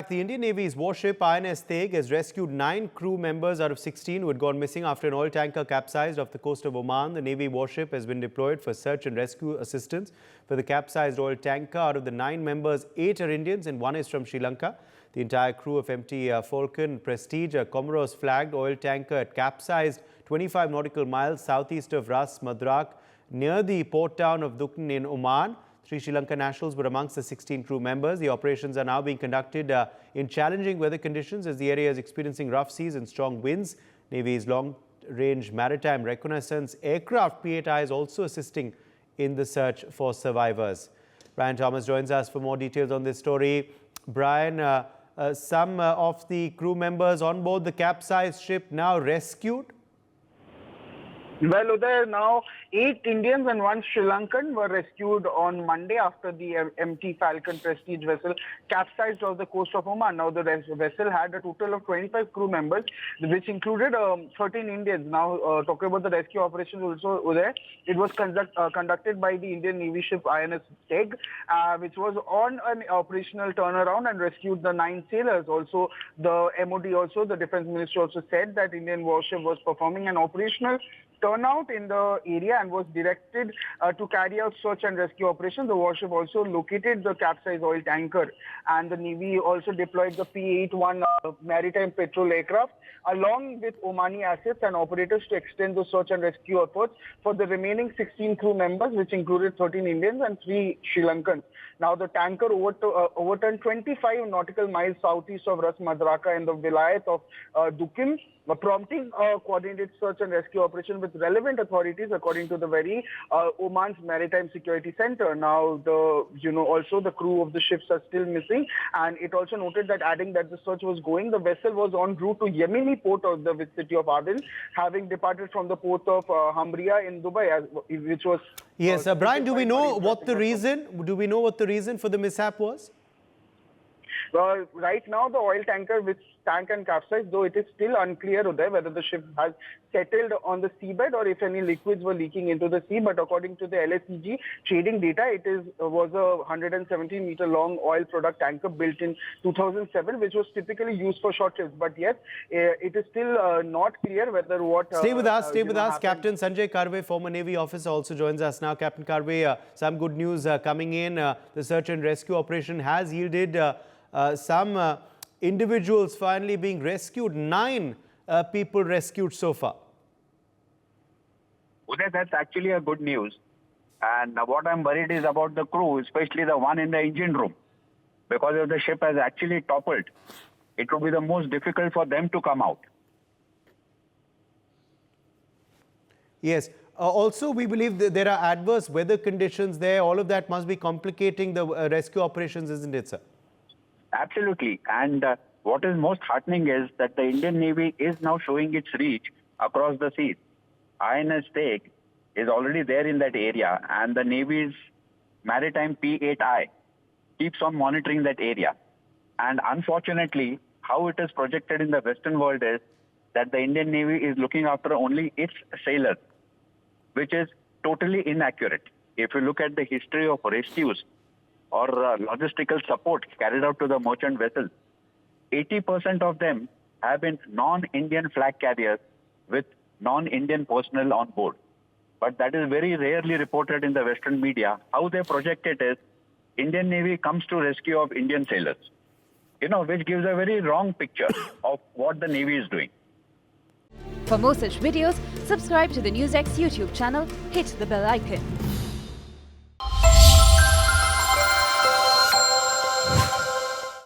The Indian Navy's warship INS Teg has rescued 9 crew members out of 16 who had gone missing after an oil tanker capsized off the coast of Oman. The Navy warship has been deployed for search and rescue assistance for the capsized oil tanker. Out of the 9 members, 8 are Indians and 1 is from Sri Lanka. The entire crew of MT Falcon Prestige, a Comoros flagged oil tanker, had capsized 25 nautical miles southeast of Ras Madrak near the port town of Dukhan in Oman. 3 Sri Lankan nationals were amongst the 16 crew members. The operations are now being conducted in challenging weather conditions as the area is experiencing rough seas and strong winds. Navy's long-range maritime reconnaissance aircraft P-8I is also assisting in the search for survivors. Brian Thomas joins us for more details on this story. Brian, some of the crew members on board the capsized ship now rescued? Well, Uday, now 8 Indians and 1 Sri Lankan were rescued on Monday after the MT Falcon Prestige vessel capsized off the coast of Oman. Now, the vessel had a total of 25 crew members, which included 13 Indians. Now, talking about the rescue operations also, Uday, it was conducted by the Indian Navy ship INS Teg, which was on an operational turnaround and rescued the 9 sailors. Also, the MOD, also the Defense Ministry also said that Indian warship was performing an operational turnout in the area and was directed to carry out search and rescue operations. The warship also located the capsized oil tanker, and the Navy also deployed the P-8I maritime patrol aircraft along with Omani assets and operators to extend the search and rescue efforts for the remaining 16 crew members, which included 13 Indians and 3 Sri Lankans. Now, the tanker overturned 25 nautical miles southeast of Ras Madraka in the vilayat of Dukhan, prompting a coordinated search and rescue operation with relevant authorities, according to the very Oman's Maritime Security Center. Now, also the crew of the ships are still missing, and it also noted that, adding that the search was going, the vessel was en route to Yemeni port of the city of Aden, having departed from the port of Hamria in Dubai, which was. Yes, Brian, do we know what the reason? Do we know what the reason for the mishap was? Well, right now, the oil tanker which sank and capsized, though it is still unclear whether the ship has settled on the seabed or if any liquids were leaking into the sea. But according to the LSEG trading data, it was a 117-meter long oil product tanker built in 2007, which was typically used for short trips. But yes, it is still not clear whether what. Stay with us. Captain Sanjay Karve, former Navy officer, also joins us now. Captain Karve, some good news coming in. The search and rescue operation has yielded some individuals finally being rescued. 9 people rescued so far. Uday, that's actually a good news. And what I'm worried is about the crew, especially the one in the engine room. Because if the ship has actually toppled, it will be the most difficult for them to come out. Yes. Also, we believe that there are adverse weather conditions there. All of that must be complicating the rescue operations, isn't it, sir? Absolutely. And what is most heartening is that the Indian Navy is now showing its reach across the seas. INS Teg is already there in that area, and the Navy's maritime P-8I keeps on monitoring that area. And unfortunately, how it is projected in the Western world is that the Indian Navy is looking after only its sailors, which is totally inaccurate. If you look at the history of rescues or logistical support carried out to the merchant vessels, 80% of them have been non-Indian flag carriers with non-Indian personnel on board. But that is very rarely reported in the Western media. How they project it is Indian Navy comes to rescue of Indian sailors, which gives a very wrong picture of what the Navy is doing. For more such videos, subscribe to the NewsX YouTube channel, hit the bell icon.